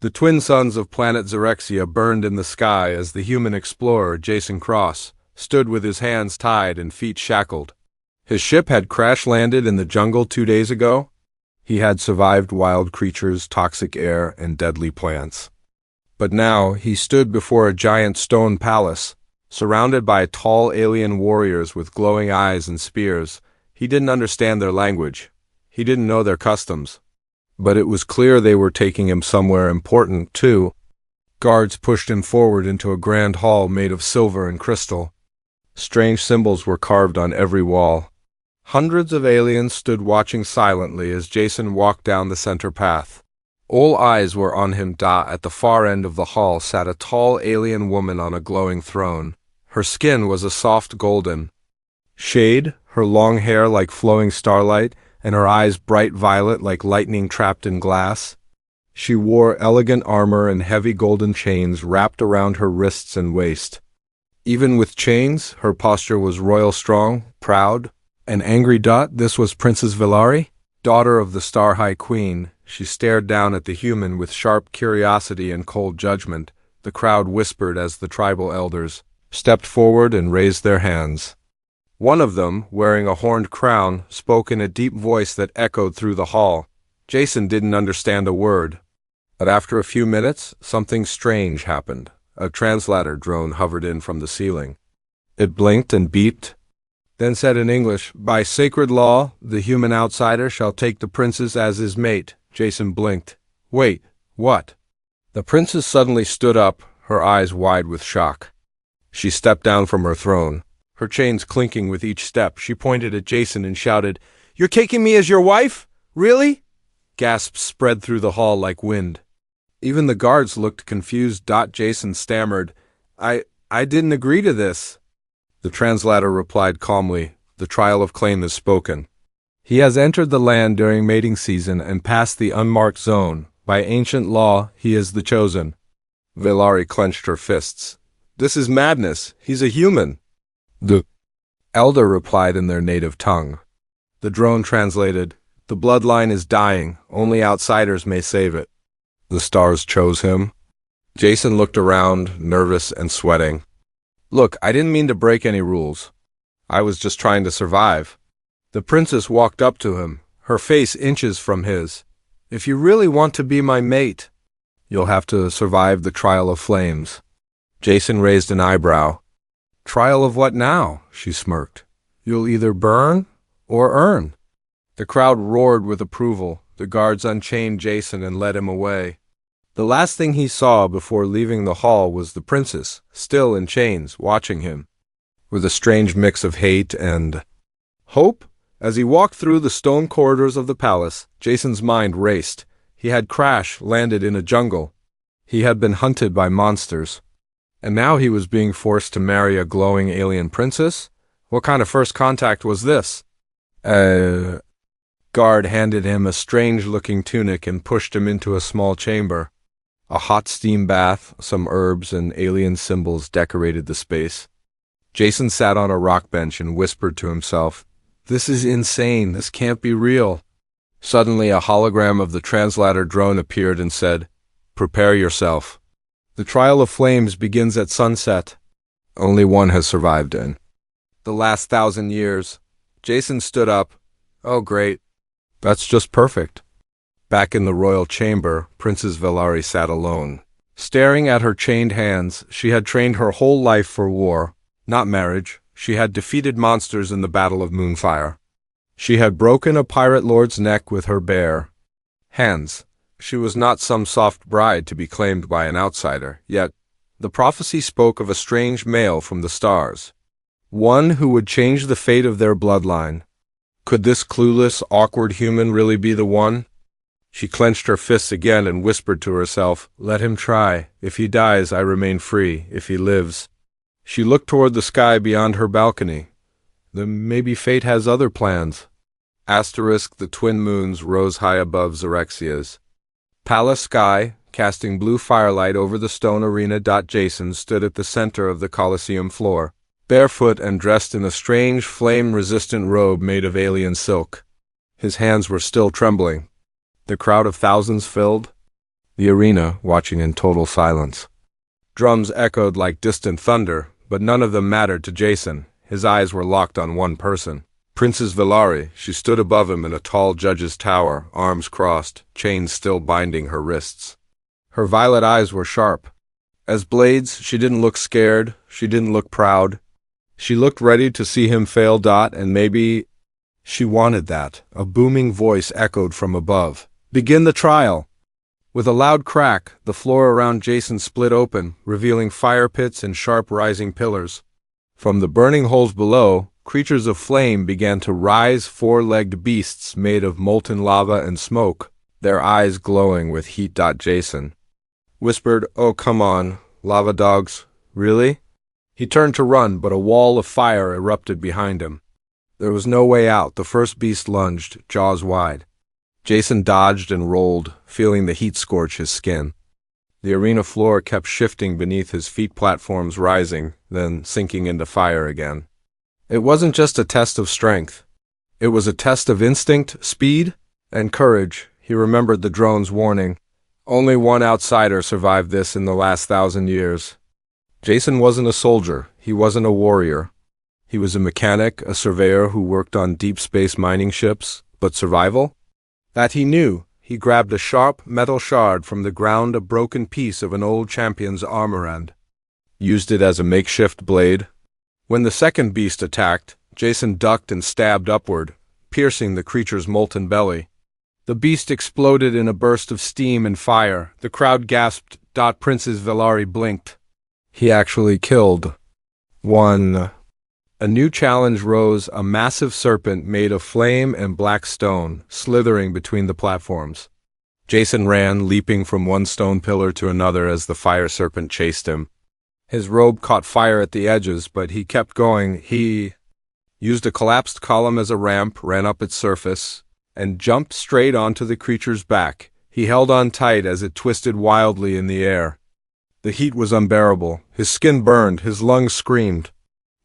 The twin suns of planet Xerexia burned in the sky as the human explorer, Jason Cross, stood with his hands tied and feet shackled. His ship had crash-landed in the jungle 2 days ago. He had survived wild creatures, toxic air, and deadly plants. But now he stood before a giant stone palace, surrounded by tall alien warriors with glowing eyes and spears. He didn't understand their language. He didn't know their customs. But it was clear they were taking him somewhere important, too. Guards pushed him forward into a grand hall made of silver and crystal. Strange symbols were carved on every wall. Hundreds of aliens stood watching silently as Jason walked down the center path. All eyes were on him. At the far end of the hall sat a tall alien woman on a glowing throne. Her skin was a soft golden shade, her long hair like flowing starlight, and her eyes bright violet like lightning trapped in glass. She wore elegant armor and heavy golden chains wrapped around her wrists and waist. Even with chains, her posture was royal strong, proud, and angry. This was Princess Velari, daughter of the Star High Queen. She stared down at the human with sharp curiosity and cold judgment. The crowd whispered as the tribal elders stepped forward and raised their hands. One of them, wearing a horned crown, spoke in a deep voice that echoed through the hall. Jason didn't understand a word. But after a few minutes, something strange happened. A translator drone hovered in from the ceiling. It blinked and beeped, then said in English, "By sacred law, the human outsider shall take the princess as his mate." Jason blinked. "Wait, what?" The princess suddenly stood up, her eyes wide with shock. She stepped down from her throne. Her chains clinking with each step, she pointed at Jason and shouted, "You're taking me as your wife? Really?" Gasps spread through the hall like wind. Even the guards looked confused. Jason stammered, I didn't agree to this." The translator replied calmly, "The trial of claim is spoken. He has entered the land during mating season and passed the unmarked zone. By ancient law, he is the chosen." Velari clenched her fists. "This is madness. He's a human." The elder replied in their native tongue. The drone translated, "The bloodline is dying. Only outsiders may save it. The stars chose him." Jason looked around, nervous and sweating. "Look, I didn't mean to break any rules. I was just trying to survive." The princess walked up to him, her face inches from his. "If you really want to be my mate, you'll have to survive the trial of flames." Jason raised an eyebrow. "Trial of what now?" she smirked. "You'll either burn or earn." The crowd roared with approval. The guards unchained Jason and led him away. The last thing he saw before leaving the hall was the princess, still in chains, watching him, with a strange mix of hate and hope. As he walked through the stone corridors of the palace, Jason's mind raced. He had crash-landed in a jungle. He had been hunted by monsters. And now he was being forced to marry a glowing alien princess? What kind of first contact was this? Guard handed him a strange-looking tunic and pushed him into a small chamber. A hot steam bath, some herbs, and alien symbols decorated the space. Jason sat on a rock bench and whispered to himself, "This is insane. This can't be real." Suddenly, a hologram of the translator drone appeared and said, "Prepare yourself. The trial of flames begins at sunset. Only one has survived in the last 1,000 years. Jason stood up. "Oh, great. That's just perfect." Back in the royal chamber, Princess Velari sat alone. Staring at her chained hands, she had trained her whole life for war, not marriage. She had defeated monsters in the Battle of Moonfire. She had broken a pirate lord's neck with her bare hands. She was not some soft bride to be claimed by an outsider, yet the prophecy spoke of a strange male from the stars, one who would change the fate of their bloodline. Could this clueless, awkward human really be the one? She clenched her fists again and whispered to herself, "Let him try. If he dies, I remain free. If he lives..." She looked toward the sky beyond her balcony. Then maybe fate has other plans. The twin moons rose high above Xerexia's palace sky, casting blue firelight over the stone arena. Jason stood at the center of the Colosseum floor, barefoot and dressed in a strange, flame-resistant robe made of alien silk. His hands were still trembling. The crowd of thousands filled The arena, watching in total silence. Drums echoed like distant thunder, but none of them mattered to Jason. His eyes were locked on one person. Princess Valari. She stood above him in a tall judge's tower, arms crossed, chains still binding her wrists. Her violet eyes were sharp. As blades, she didn't look scared, she didn't look proud. She looked ready to see him fail. And maybe she wanted that. A booming voice echoed from above. "Begin the trial!" With a loud crack, the floor around Jason split open, revealing fire pits and sharp rising pillars. From the burning holes below, creatures of flame began to rise, four-legged beasts made of molten lava and smoke, their eyes glowing with heat. Jason whispered, "Oh, come on, lava dogs, really?" He turned to run, but a wall of fire erupted behind him. There was no way out. The first beast lunged, jaws wide. Jason dodged and rolled, feeling the heat scorch his skin. The arena floor kept shifting beneath his feet, platforms rising, then sinking into fire again. It wasn't just a test of strength. It was a test of instinct, speed, and courage. He remembered the drone's warning. Only one outsider survived this in the last 1,000 years. Jason wasn't a soldier. He wasn't a warrior. He was a mechanic, a surveyor who worked on deep space mining ships. But survival? That he knew. He grabbed a sharp metal shard from the ground, a broken piece of an old champion's armor, and used it as a makeshift blade. When the second beast attacked, Jason ducked and stabbed upward, piercing the creature's molten belly. The beast exploded in a burst of steam and fire. The crowd gasped. Princess Valari blinked. He actually killed one. A new challenge rose, a massive serpent made of flame and black stone, slithering between the platforms. Jason ran, leaping from one stone pillar to another as the fire serpent chased him. His robe caught fire at the edges, but he kept going. He used a collapsed column as a ramp, ran up its surface, and jumped straight onto the creature's back. He held on tight as it twisted wildly in the air. The heat was unbearable. His skin burned, his lungs screamed.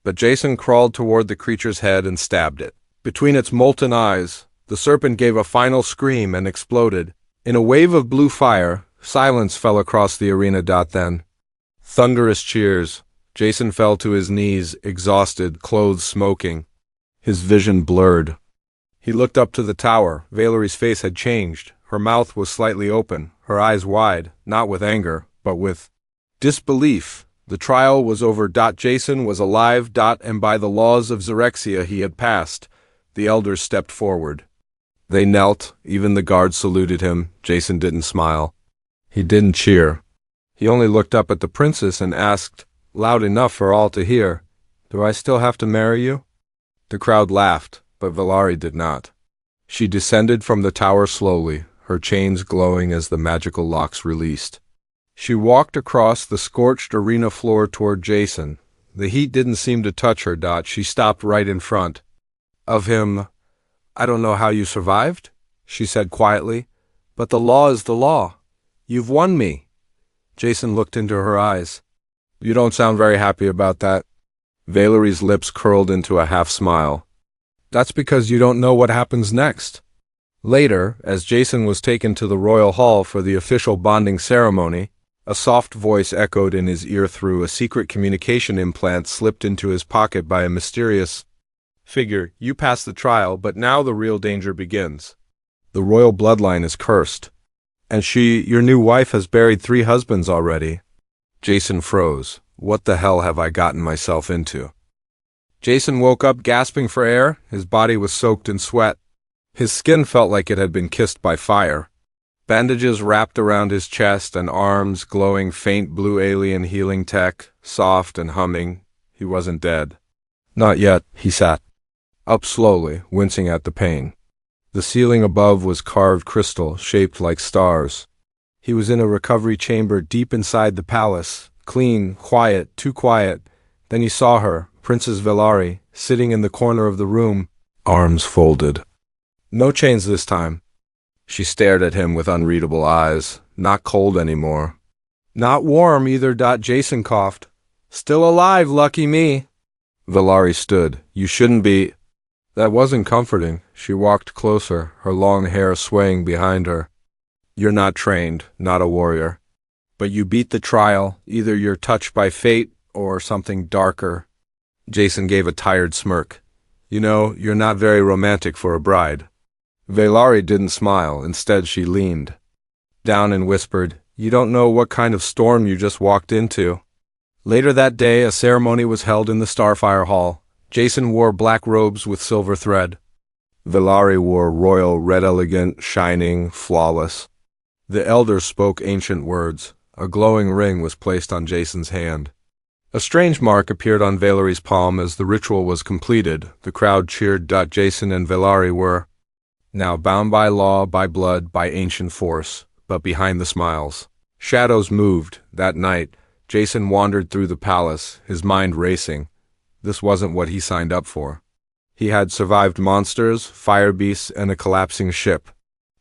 But Jason crawled toward the creature's head and stabbed it. Between its molten eyes, the serpent gave a final scream and exploded. In a wave of blue fire, silence fell across the arena. Then, thunderous cheers. Jason fell to his knees, exhausted, clothes smoking. His vision blurred. He looked up to the tower. Valeri's face had changed. Her mouth was slightly open, her eyes wide, not with anger, but with disbelief. The trial was over. Jason was alive. And by the laws of Xerexia he had passed. The elders stepped forward. They knelt. Even the guards saluted him. Jason didn't smile. He didn't cheer. He only looked up at the princess and asked, loud enough for all to hear, "Do I still have to marry you?" The crowd laughed, but Valari did not. She descended from the tower slowly, her chains glowing as the magical locks released. She walked across the scorched arena floor toward Jason. The heat didn't seem to touch her. She stopped right in front of him. "I don't know how you survived," she said quietly, "but the law is the law. You've won me." Jason looked into her eyes. "You don't sound very happy about that." Valeri's lips curled into a half-smile. "That's because you don't know what happens next." Later, as Jason was taken to the royal hall for the official bonding ceremony, a soft voice echoed in his ear through a secret communication implant slipped into his pocket by a mysterious figure. "You passed the trial, but now the real danger begins. The royal bloodline is cursed. And your new wife, has buried 3 husbands already." Jason froze. What the hell have I gotten myself into? Jason woke up gasping for air. His body was soaked in sweat. His skin felt like it had been kissed by fire. Bandages wrapped around his chest and arms, glowing faint blue alien healing tech, soft and humming. He wasn't dead. Not yet. He sat up slowly, wincing at the pain. The ceiling above was carved crystal, shaped like stars. He was in a recovery chamber deep inside the palace, clean, quiet, too quiet. Then he saw her, Princess Valari, sitting in the corner of the room, arms folded. No chains this time. She stared at him with unreadable eyes. Not cold anymore. Not warm either. Jason coughed. "Still alive, lucky me." Valari stood. "You shouldn't be." That wasn't comforting. She walked closer, her long hair swaying behind her. You're not trained, not a warrior. But you beat the trial. Either you're touched by fate or something darker. Jason gave a tired smirk. You know, you're not very romantic for a bride. Velari didn't smile. Instead, she leaned down and whispered, You don't know what kind of storm you just walked into. Later that day, a ceremony was held in the Starfire Hall. Jason wore black robes with silver thread. Velari wore royal red, elegant, shining, flawless. The elders spoke ancient words. A glowing ring was placed on Jason's hand. A strange mark appeared on Velari's palm as the ritual was completed. The crowd cheered. Jason and Velari were now bound by law, by blood, by ancient force, but behind the smiles, shadows moved. That night, Jason wandered through the palace, his mind racing. This wasn't what he signed up for. He had survived monsters, fire beasts, and a collapsing ship.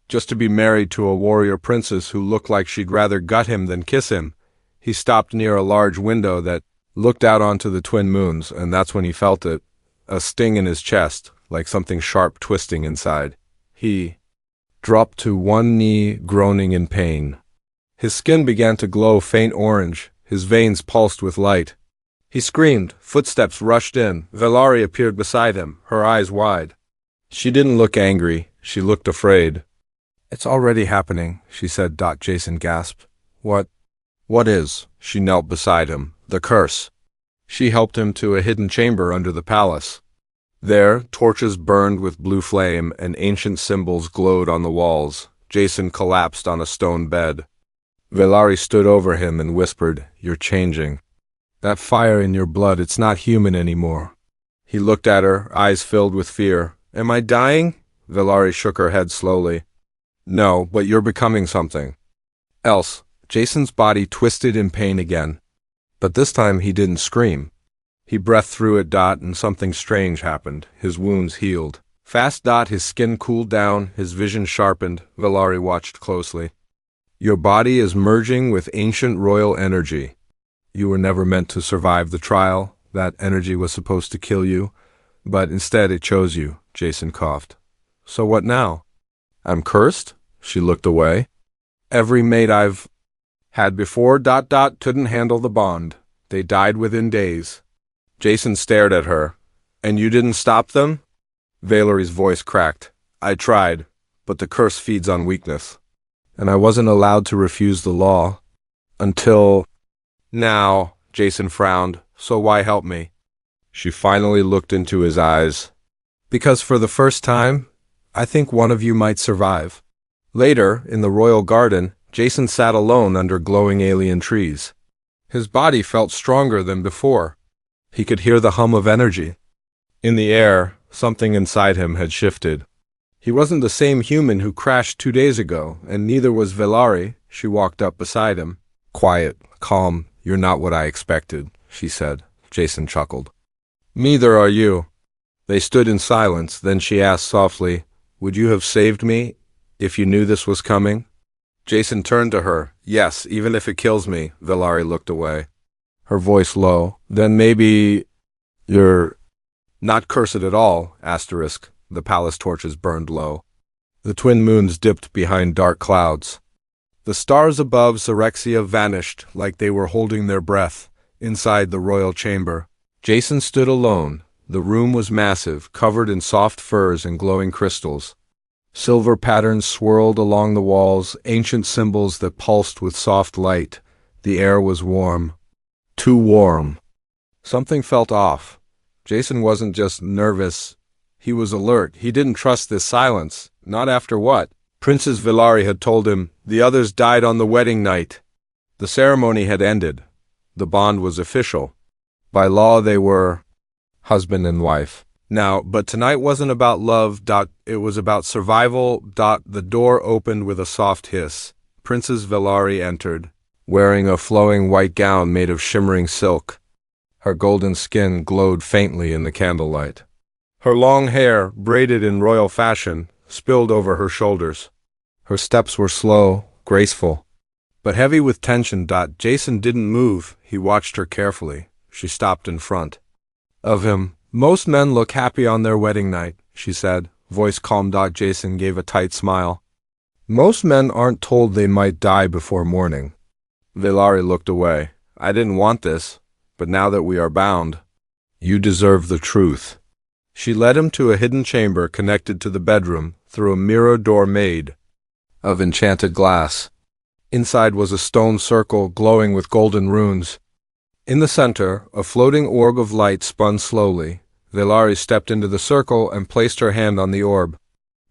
Just to be married to a warrior princess who looked like she'd rather gut him than kiss him. He stopped near a large window that looked out onto the twin moons, and that's when he felt it, a sting in his chest, like something sharp twisting inside. He dropped to one knee, groaning in pain. His skin began to glow faint orange. His veins pulsed with light. He screamed. Footsteps rushed in. Velari appeared beside him, her eyes wide. She didn't look angry. She looked afraid. It's already happening, she said. Jason gasped. What is? She knelt beside him. The curse. She helped him to a hidden chamber under the palace. There, torches burned with blue flame and ancient symbols glowed on the walls. Jason collapsed on a stone bed. Velari stood over him and whispered, You're changing. That fire in your blood, it's not human anymore. He looked at her, eyes filled with fear. Am I dying? Velari shook her head slowly. No, but you're becoming something else. Jason's body twisted in pain again. But this time he didn't scream. He breathed through it. And something strange happened. His wounds healed. Fast. His skin cooled down, his vision sharpened. Velari watched closely. Your body is merging with ancient royal energy. You were never meant to survive the trial. That energy was supposed to kill you, but instead it chose you, Jason coughed. So what now? I'm cursed? She looked away. Every mate I've had before, couldn't handle the bond. They died within days. Jason stared at her. And you didn't stop them? Velari's voice cracked. I tried, but the curse feeds on weakness. And I wasn't allowed to refuse the law. Until now, Jason frowned. So why help me? She finally looked into his eyes. Because for the first time, I think one of you might survive. Later, in the royal garden, Jason sat alone under glowing alien trees. His body felt stronger than before. He could hear the hum of energy. In the air, something inside him had shifted. He wasn't the same human who crashed 2 days ago, and neither was Velari. She walked up beside him. Quiet, calm, you're not what I expected, she said. Jason chuckled. Neither are you. They stood in silence, then she asked softly, Would you have saved me if you knew this was coming? Jason turned to her. Yes, even if it kills me. Velari looked away. Her voice low. Then maybe you're not cursed at all, asterisk. The palace torches burned low. The twin moons dipped behind dark clouds. The stars above Zyrexia vanished like they were holding their breath inside the royal chamber. Jason stood alone. The room was massive, covered in soft furs and glowing crystals. Silver patterns swirled along the walls, ancient symbols that pulsed with soft light. The air was warm. Too warm. Something felt off. Jason wasn't just nervous. He was alert. He didn't trust this silence. Not after what? Princess Velari had told him. The others died on the wedding night. The ceremony had ended. The bond was official. By law, they were husband and wife. Now, but tonight wasn't about love. It was about survival. The door opened with a soft hiss. Princess Velari entered, wearing a flowing white gown made of shimmering silk. Her golden skin glowed faintly in the candlelight. Her long hair, braided in royal fashion, spilled over her shoulders. Her steps were slow, graceful, but heavy with tension. Jason didn't move. He watched her carefully. She stopped in front of him. Most men look happy on their wedding night, she said, voice calm. Jason gave a tight smile. Most men aren't told they might die before morning. Velari looked away. I didn't want this, but now that we are bound, you deserve the truth. She led him to a hidden chamber connected to the bedroom through a mirror door made of enchanted glass. Inside was a stone circle glowing with golden runes. In the center, a floating orb of light spun slowly. Velari stepped into the circle and placed her hand on the orb.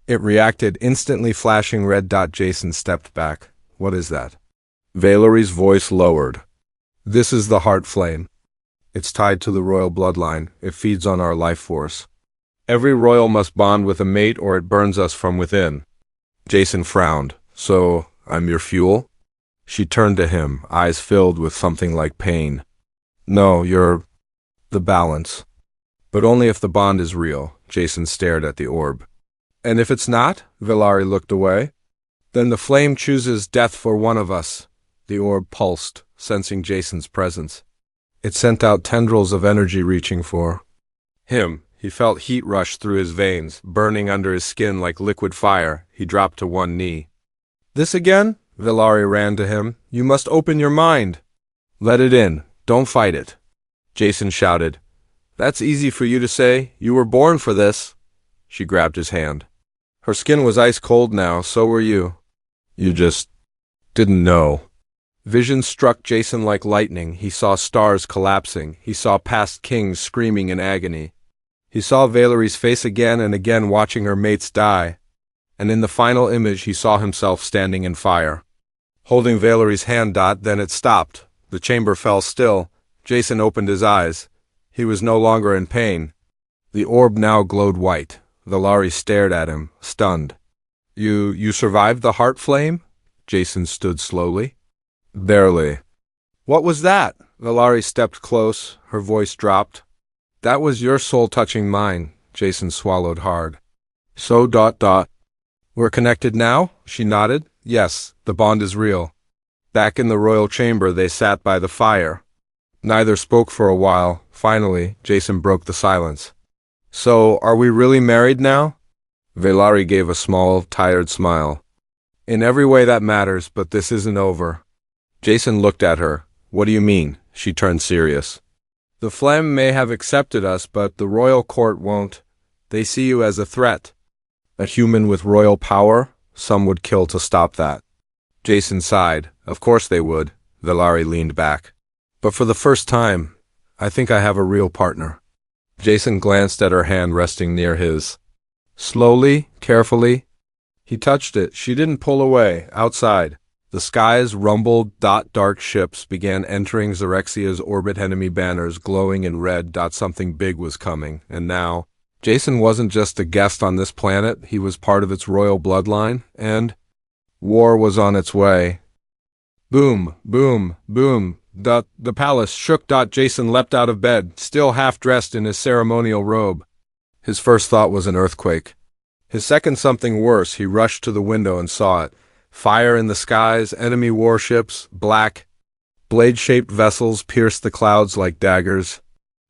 It reacted, instantly flashing red. Jason stepped back. What is that? Velari's voice lowered. This is the heart flame. It's tied to the royal bloodline. It feeds on our life force. Every royal must bond with a mate or it burns us from within. Jason frowned. So, I'm your fuel? She turned to him, eyes filled with something like pain. No, you're the balance. But only if the bond is real. Jason stared at the orb. And if it's not? Velari looked away. Then the flame chooses death for one of us. The orb pulsed, sensing Jason's presence. It sent out tendrils of energy reaching for him. He felt heat rush through his veins, burning under his skin like liquid fire. He dropped to one knee. This again? Velari ran to him. You must open your mind. Let it in. Don't fight it. Jason shouted. That's easy for you to say. You were born for this. She grabbed his hand. Her skin was ice cold now, so were you. You just didn't know. Vision struck Jason like lightning. He saw stars collapsing. He saw past kings screaming in agony. He saw Velari's face again and again watching her mates die. And in the final image he saw himself standing in fire. Holding Velari's hand. Then it stopped. The chamber fell still. Jason opened his eyes. He was no longer in pain. The orb now glowed white. Velari stared at him, stunned. You survived the heart flame? Jason stood slowly. Barely. What was that? Velari stepped close. Her voice dropped. That was your soul touching mine. Jason swallowed hard. So. We're connected now? She nodded. Yes, the bond is real. Back in the royal chamber they sat by the fire. Neither spoke for a while. Finally, Jason broke the silence. So, are we really married now? Velari gave a small, tired smile. In every way that matters, but this isn't over. Jason looked at her. What do you mean? She turned serious. The Flem may have accepted us, but the royal court won't. They see you as a threat. A human with royal power? Some would kill to stop that. Jason sighed. Of course they would. Velari leaned back. But for the first time, I think I have a real partner. Jason glanced at her hand resting near his. Slowly, carefully, he touched it. She didn't pull away. Outside, the skies rumbled. Dark ships began entering Xerexia's orbit. Enemy banners glowing in red. Something big was coming. And now, Jason wasn't just a guest on this planet. He was part of its royal bloodline, and war was on its way. Boom, boom, boom. The palace shook. Jason leapt out of bed, still half-dressed in his ceremonial robe. His first thought was an earthquake. His second, something worse. He rushed to the window and saw it. Fire in the skies, enemy warships, black, blade-shaped vessels pierced the clouds like daggers.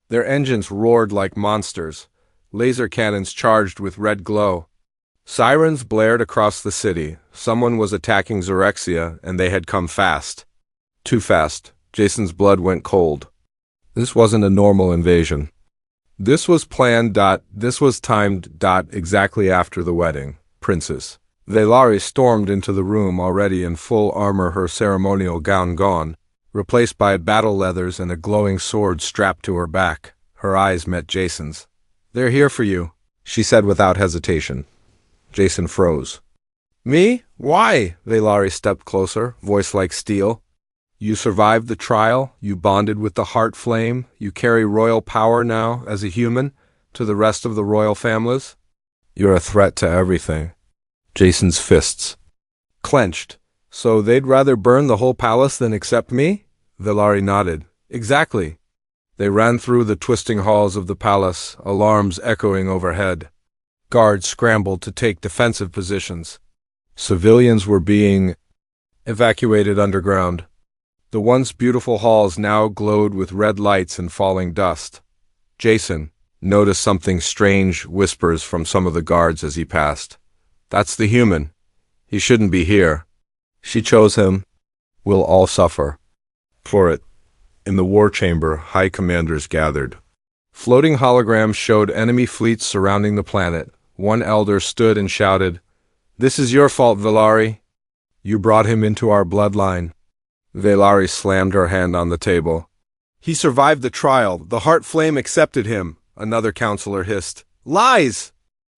Their engines roared like monsters. Laser cannons charged with red glow. Sirens blared across the city. Someone was attacking Xerexia, and they had come fast. Too fast. Jason's blood went cold. This wasn't a normal invasion. This was planned. This was timed. Exactly after the wedding. Princess Velari stormed into the room, already in full armor, her ceremonial gown gone, replaced by battle leathers and a glowing sword strapped to her back. Her eyes met Jason's. They're here for you, she said without hesitation. Jason froze. Me? Why? Velari stepped closer, voice like steel. You survived the trial, you bonded with the heart flame, you carry royal power now, as a human, to the rest of the royal families. You're a threat to everything. Jason's fists clenched. So they'd rather burn the whole palace than accept me? Velari nodded. Exactly. They ran through the twisting halls of the palace, alarms echoing overhead. Guards scrambled to take defensive positions. Civilians were being evacuated underground. The once beautiful halls now glowed with red lights and falling dust. Jason noticed something strange, whispers from some of the guards as he passed. That's the human. He shouldn't be here. She chose him. We'll all suffer for it. In the war chamber, high commanders gathered. Floating holograms showed enemy fleets surrounding the planet. One elder stood and shouted, "This is your fault, Velari. You brought him into our bloodline." Velari slammed her hand on the table. "He survived the trial. The heart flame accepted him," another counselor hissed. "Lies!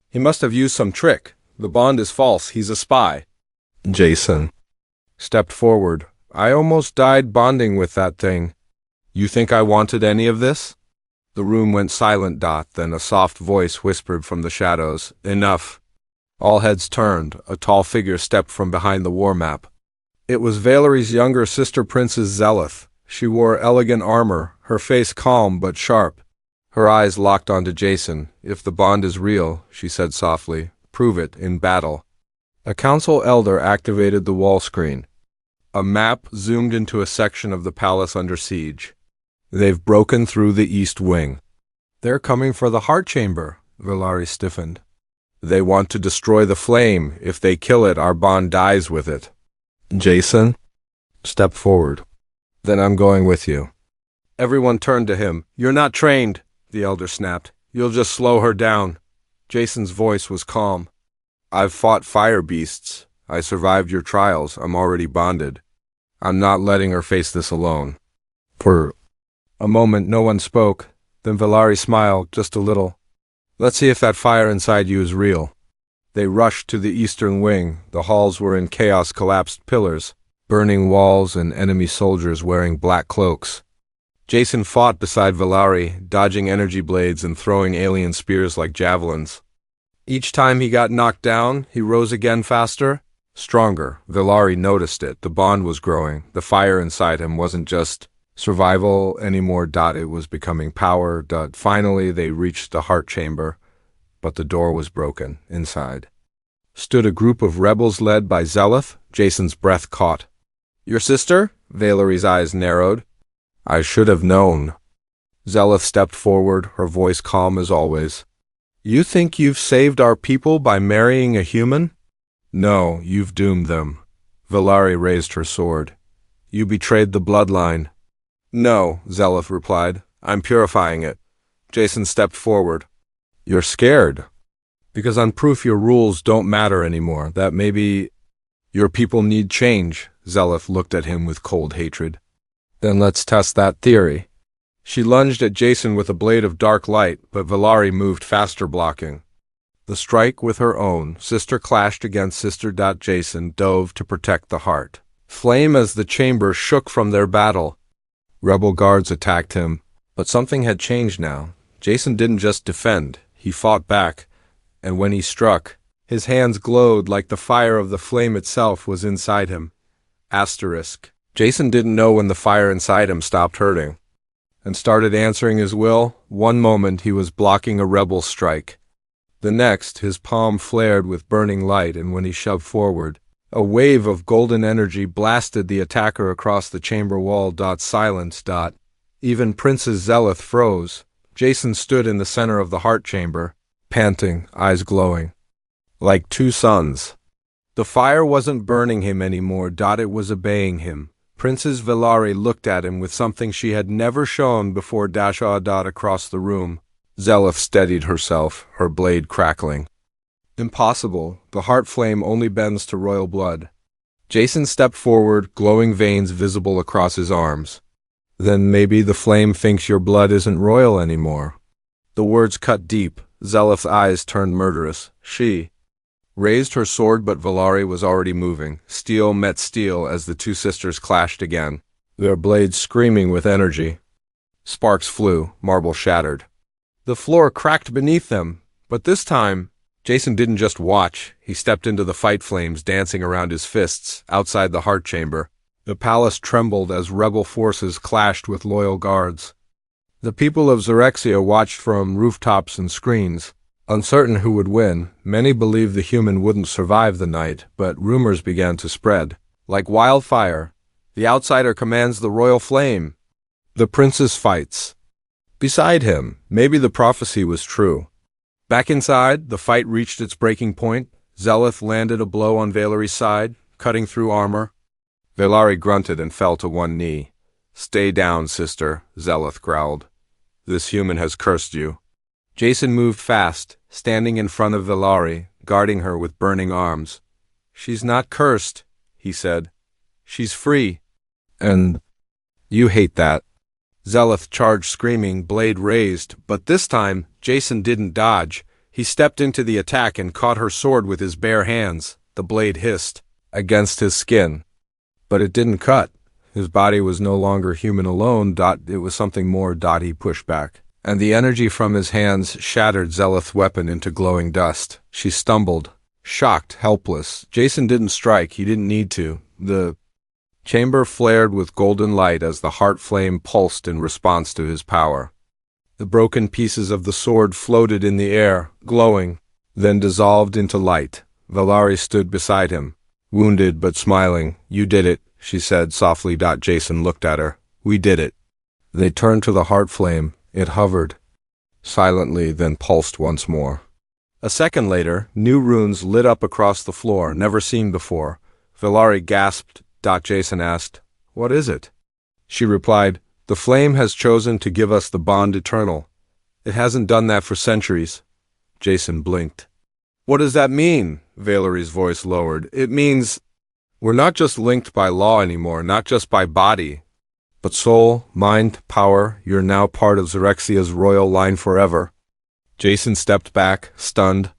He must have used some trick. The bond is false. He's a spy." Jason stepped forward. "I almost died bonding with that thing. You think I wanted any of this?" The room went silent. Then a soft voice whispered from the shadows, "Enough." All heads turned. A tall figure stepped from behind the war map. It was Valeri's younger sister, Princess Zelith. She wore elegant armor, her face calm but sharp. Her eyes locked onto Jason. "If the bond is real," she said softly, "prove it in battle." A council elder activated the wall screen. A map zoomed into a section of the palace under siege. "They've broken through the east wing. They're coming for the heart chamber." Velari stiffened. "They want to destroy the flame. If they kill it, our bond dies with it." Jason stepped forward. "Then I'm going with you." Everyone turned to him. "You're not trained," the elder snapped. "You'll just slow her down." Jason's voice was calm. "I've fought fire beasts. I survived your trials. I'm already bonded. I'm not letting her face this alone." For a moment, no one spoke. Then Velari smiled, just a little. "Let's see if that fire inside you is real." They rushed to the eastern wing. The halls were in chaos, collapsed pillars, burning walls, and enemy soldiers wearing black cloaks. Jason fought beside Velari, dodging energy blades and throwing alien spears like javelins. Each time he got knocked down, he rose again faster, stronger. Velari noticed it. The bond was growing. The fire inside him wasn't just survival anymore. It was becoming power. Finally, they reached the heart chamber, but the door was broken. Inside stood a group of rebels led by Zelith. Jason's breath caught. "Your sister?" Valeri's eyes narrowed. "I should have known." Zelith stepped forward, her voice calm as always. "You think you've saved our people by marrying a human?" "No, you've doomed them." Velari raised her sword. "You betrayed the bloodline." "No," Zelith replied. "I'm purifying it." Jason stepped forward. "You're scared." "Because I'm proof your rules don't matter anymore. That maybe your people need change." Zelith looked at him with cold hatred. "Then let's test that theory." She lunged at Jason with a blade of dark light, but Velari moved faster, blocking. The strike with her own sister clashed against sister. Jason dove to protect the heart flame as the chamber shook from their battle. Rebel guards attacked him, but something had changed now. Jason didn't just defend, he fought back, and when he struck, his hands glowed like the fire of the flame itself was inside him. Asterisk. Jason didn't know when the fire inside him stopped hurting and started answering his will. One moment he was blocking a rebel strike. The next, his palm flared with burning light, and when he shoved forward, a wave of golden energy blasted the attacker across the chamber wall. Silence. Even Princess Zelith froze. Jason stood in the center of the heart chamber, panting, eyes glowing, like two suns. The fire wasn't burning him anymore. It was obeying him. Princess Velari looked at him with something she had never shown before. Across the room, Zelith steadied herself, her blade crackling. Impossible. The heart flame only bends to royal blood. Jason stepped forward, glowing veins visible across his arms. Then maybe the flame thinks your blood isn't royal anymore. The words cut deep. Zelith's eyes turned murderous. She raised her sword, but Velari was already moving. Steel met steel as the two sisters clashed again, their blades screaming with energy. Sparks flew, marble shattered. The floor cracked beneath them, but this time, Jason didn't just watch. He stepped into the fight, flames dancing around his fists outside the heart chamber. The palace trembled as rebel forces clashed with loyal guards. The people of Zyrexia watched from rooftops and screens, uncertain who would win. Many believed the human wouldn't survive the night, but rumors began to spread. Like wildfire, the outsider commands the royal flame. The princess fights beside him. Maybe the prophecy was true. Back inside, the fight reached its breaking point. Zeleth landed a blow on Valeri's side, cutting through armor. Valari grunted and fell to one knee. "Stay down, sister," Zeleth growled. "This human has cursed you." Jason moved fast, standing in front of Valari, guarding her with burning arms. "She's not cursed," he said. "She's free." "And you hate that." Zeleth charged screaming, blade raised, but this time Jason didn't dodge. He stepped into the attack and caught her sword with his bare hands. The blade hissed against his skin. But it didn't cut. His body was no longer human alone. It was something more. He pushed back. And the energy from his hands shattered Zeleth's weapon into glowing dust. She stumbled, shocked, helpless. Jason didn't strike. He didn't need to. The chamber flared with golden light as the heart flame pulsed in response to his power. The broken pieces of the sword floated in the air, glowing, then dissolved into light. Valari stood beside him, wounded but smiling. "You did it," she said softly. Jason looked at her. "We did it." They turned to the heart flame. It hovered silently, then pulsed once more. A second later, new runes lit up across the floor, never seen before. Valari gasped. Jason asked, "What is it?" She replied, "The flame has chosen to give us the bond eternal. It hasn't done that for centuries." Jason blinked. "What does that mean?" Valeri's voice lowered. "It means we're not just linked by law anymore, not just by body, but soul, mind, power. You're now part of Zyrexia's royal line forever." Jason stepped back, stunned.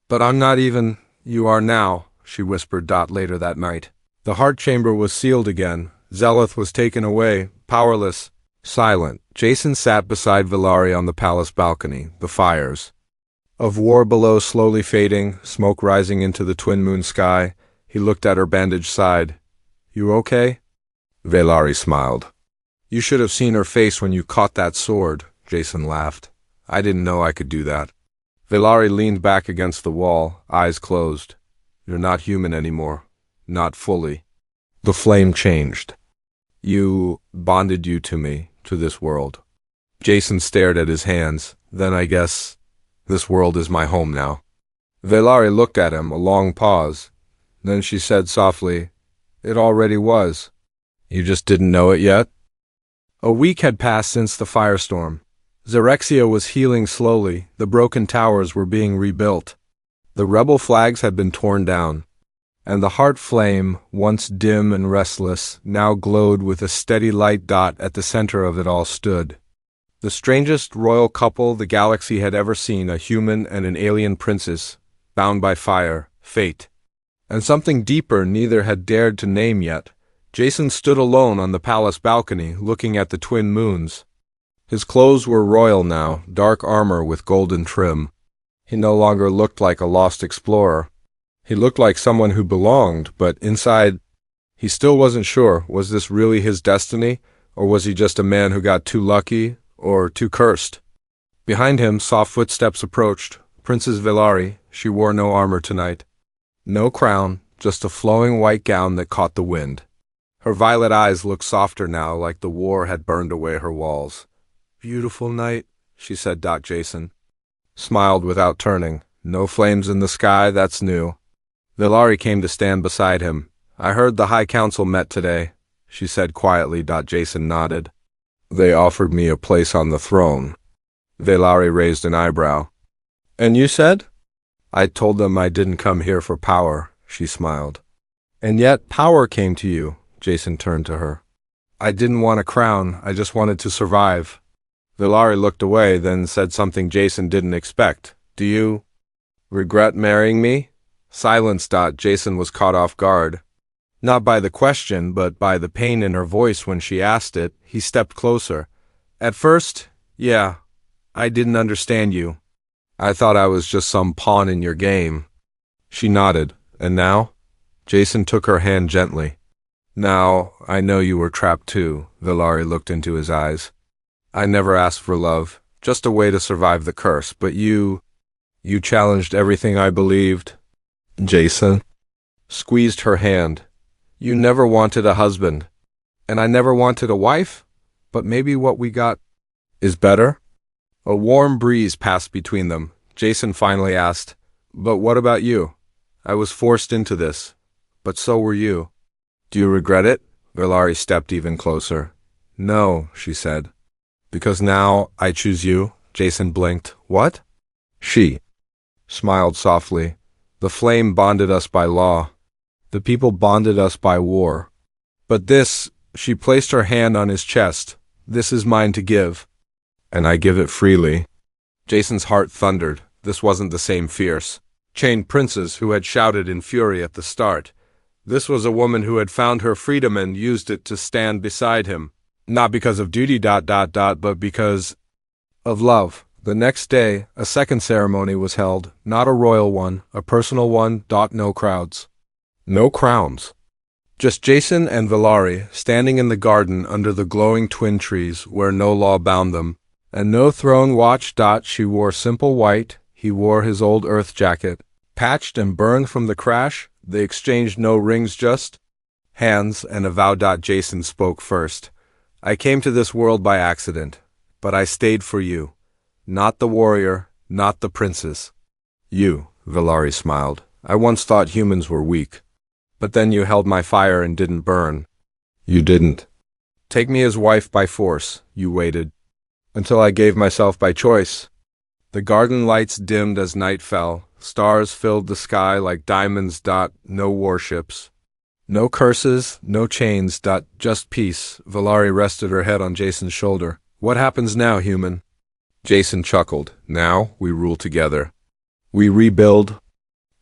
"But I'm not even—" "You are now," she whispered. Later that night. The heart chamber was sealed again. Zeleth was taken away, powerless, silent. Jason sat beside Valari on the palace balcony, the fires of war below slowly fading, smoke rising into the twin moon sky. He looked at her bandaged side. "You okay?" Valari smiled. "You should have seen her face when you caught that sword," Jason laughed. "I didn't know I could do that." Valari leaned back against the wall, eyes closed. "You're not human anymore. Not fully." The flame changed. "You bonded you to me, to this world." Jason stared at his hands. "Then I guess this world is my home now." Valari looked at him, a long pause. Then she said softly, "It already was. You just didn't know it yet?" A week had passed since the firestorm. Zyrexia was healing slowly. The broken towers were being rebuilt. The rebel flags had been torn down. And the heart flame, once dim and restless, now glowed with a steady light. At the center of it all stood the strangest royal couple the galaxy had ever seen, a human and an alien princess, bound by fire, fate, and something deeper neither had dared to name yet. Jason stood alone on the palace balcony, looking at the twin moons. His clothes were royal now, dark armor with golden trim. He no longer looked like a lost explorer. He looked like someone who belonged, but inside, he still wasn't sure. Was this really his destiny, or was he just a man who got too lucky, or too cursed? Behind him, soft footsteps approached. Princess Valari. She wore no armor tonight. No crown, just a flowing white gown that caught the wind. Her violet eyes looked softer now, like the war had burned away her walls. "Beautiful night," she said. Jason smiled without turning. "No flames in the sky, that's new." Valari came to stand beside him. "I heard the High Council met today," she said quietly. Jason nodded. "They offered me a place on the throne." Valari raised an eyebrow. "And you said?" "I told them I didn't come here for power," she smiled. "And yet power came to you." Jason turned to her. "I didn't want a crown, I just wanted to survive." Valari looked away, then said something Jason didn't expect. "Do you regret marrying me?" Silence. Jason was caught off guard. Not by the question, but by the pain in her voice when she asked it. He stepped closer. "At first, yeah, I didn't understand you. I thought I was just some pawn in your game." She nodded. "And now?" Jason took her hand gently. "Now, I know you were trapped too." Valari looked into his eyes. "I never asked for love, just a way to survive the curse, but you challenged everything I believed." Jason squeezed her hand. "You never wanted a husband, and I never wanted a wife, but maybe what we got is better?" A warm breeze passed between them. Jason finally asked, "But what about you? I was forced into this, but so were you. Do you regret it? Valari stepped even closer. No, she said. Because now I choose you. Jason blinked. What? She smiled softly. The flame bonded us by law. The people bonded us by war. But this, she placed her hand on his chest, this is mine to give. And I give it freely. Jason's heart thundered. This wasn't the same fierce, chained princess who had shouted in fury at the start. This was a woman who had found her freedom and used it to stand beside him. Not because of duty, but because of love. The next day, a second ceremony was held, not a royal one, a personal one, no crowds. No crowns. Just Jason and Valari, standing in the garden under the glowing twin trees where no law bound them, and no throne watched. She wore simple white, he wore his old earth jacket. Patched and burned from the crash, they exchanged no rings, just hands and a vow. Jason spoke first. I came to this world by accident, but I stayed for you. Not the warrior, not the princess. You, Valari smiled. I once thought humans were weak. But then you held my fire and didn't burn. You didn't take me as wife by force. You waited until I gave myself by choice. The garden lights dimmed as night fell. Stars filled the sky like diamonds. No warships. No curses, no chains. Just peace. Valari rested her head on Jason's shoulder. What happens now, human? Jason chuckled. Now we rule together. We rebuild.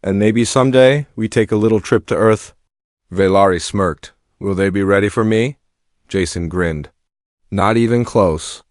And maybe someday we take a little trip to Earth. Valari smirked. Will they be ready for me? Jason grinned. Not even close.